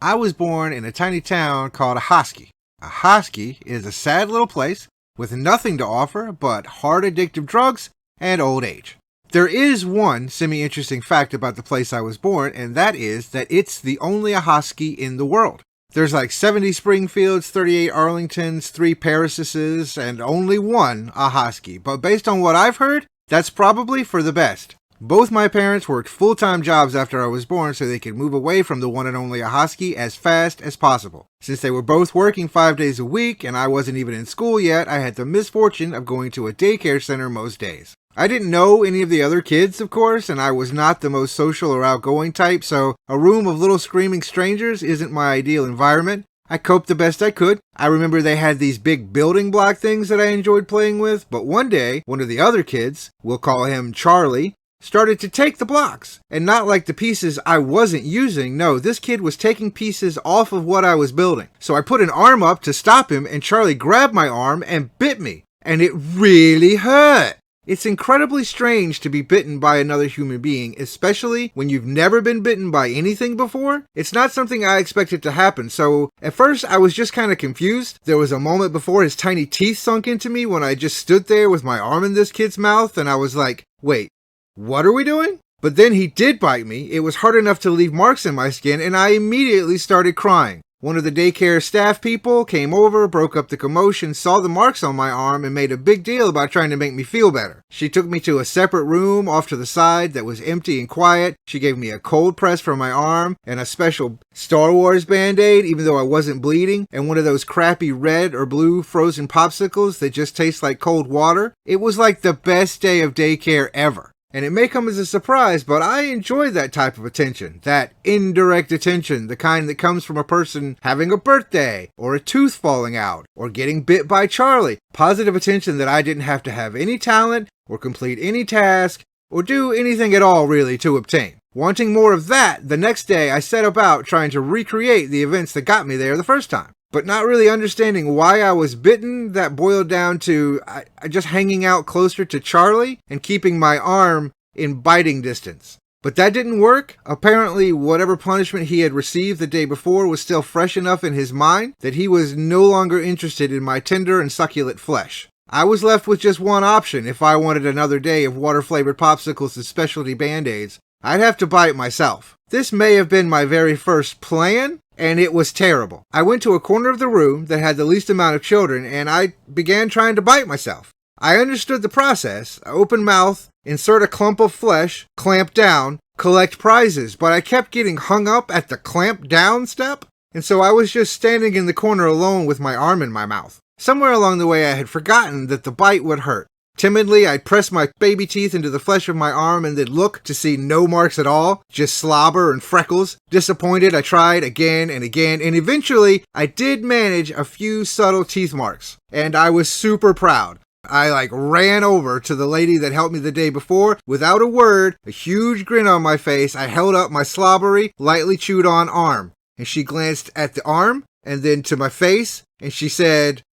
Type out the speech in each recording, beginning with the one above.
I was born in a tiny town called Ahoskie. Ahoskie is a sad little place with nothing to offer but hard addictive drugs and old age. There is one semi-interesting fact about the place I was born, and that is that it's the only Ahoskie in the world. There's like 70 Springfields, 38 Arlingtons, 3 Parisises, and only one Ahoskie. But based on what I've heard, that's probably for the best. Both my parents worked full-time jobs after I was born so they could move away from the one and only Ahoskie as fast as possible. Since they were both working 5 days a week and I wasn't even in school yet, I had the misfortune of going to a daycare center most days. I didn't know any of the other kids, of course, and I was not the most social or outgoing type, so a room of little screaming strangers isn't my ideal environment. I coped the best I could. I remember they had these big building block things that I enjoyed playing with, but one day, one of the other kids, we'll call him Charlie, started to take the blocks. And not like the pieces I wasn't using. No, this kid was taking pieces off of what I was building. So I put an arm up to stop him, and Charlie grabbed my arm and bit me. And it really hurt. It's incredibly strange to be bitten by another human being, especially when you've never been bitten by anything before. It's not something I expected to happen, so at first I was just kind of confused. There was a moment before his tiny teeth sunk into me when I just stood there with my arm in this kid's mouth, and I was like, wait, what are we doing? But then he did bite me. It was hard enough to leave marks in my skin, and I immediately started crying. One of the daycare staff people came over, broke up the commotion, saw the marks on my arm, and made a big deal about trying to make me feel better. She took me to a separate room off to the side that was empty and quiet. She gave me a cold press for my arm and a special Star Wars Band-Aid, even though I wasn't bleeding, and one of those crappy red or blue frozen popsicles that just taste like cold water. It was like the best day of daycare ever. And it may come as a surprise, but I enjoy that type of attention, that indirect attention, the kind that comes from a person having a birthday, or a tooth falling out, or getting bit by Charlie. Positive attention that I didn't have to have any talent, or complete any task, or do anything at all really to obtain. Wanting more of that, the next day I set about trying to recreate the events that got me there the first time. But not really understanding why I was bitten, that boiled down to just hanging out closer to Charlie and keeping my arm in biting distance. But that didn't work. Apparently, whatever punishment he had received the day before was still fresh enough in his mind that he was no longer interested in my tender and succulent flesh. I was left with just one option if I wanted another day of water-flavored popsicles and specialty Band-Aids. I'd have to bite myself. This may have been my very first plan, and it was terrible. I went to a corner of the room that had the least amount of children, and I began trying to bite myself. I understood the process. Open mouth, insert a clump of flesh, clamp down, collect prizes, but I kept getting hung up at the clamp down step, and so I was just standing in the corner alone with my arm in my mouth. Somewhere along the way I had forgotten that the bite would hurt. Timidly, I'd press my baby teeth into the flesh of my arm and then look to see no marks at all, just slobber and freckles. Disappointed, I tried again and again, and eventually, I did manage a few subtle teeth marks. And I was super proud. I ran over to the lady that helped me the day before. Without a word, a huge grin on my face, I held up my slobbery, lightly chewed on arm. And she glanced at the arm, and then to my face, and she said,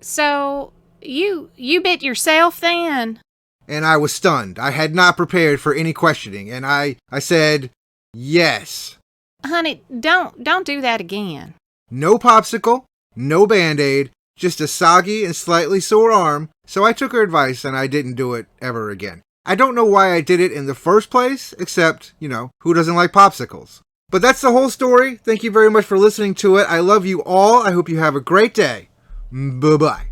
"So, you bit yourself then?" And I was stunned. I had not prepared for any questioning, and I said, yes. "Honey, don't do that again." No popsicle, no Band-Aid, just a soggy and slightly sore arm, so I took her advice and I didn't do it ever again. I don't know why I did it in the first place, except, who doesn't like popsicles? But that's the whole story. Thank you very much for listening to it. I love you all. I hope you have a great day. Bye-bye.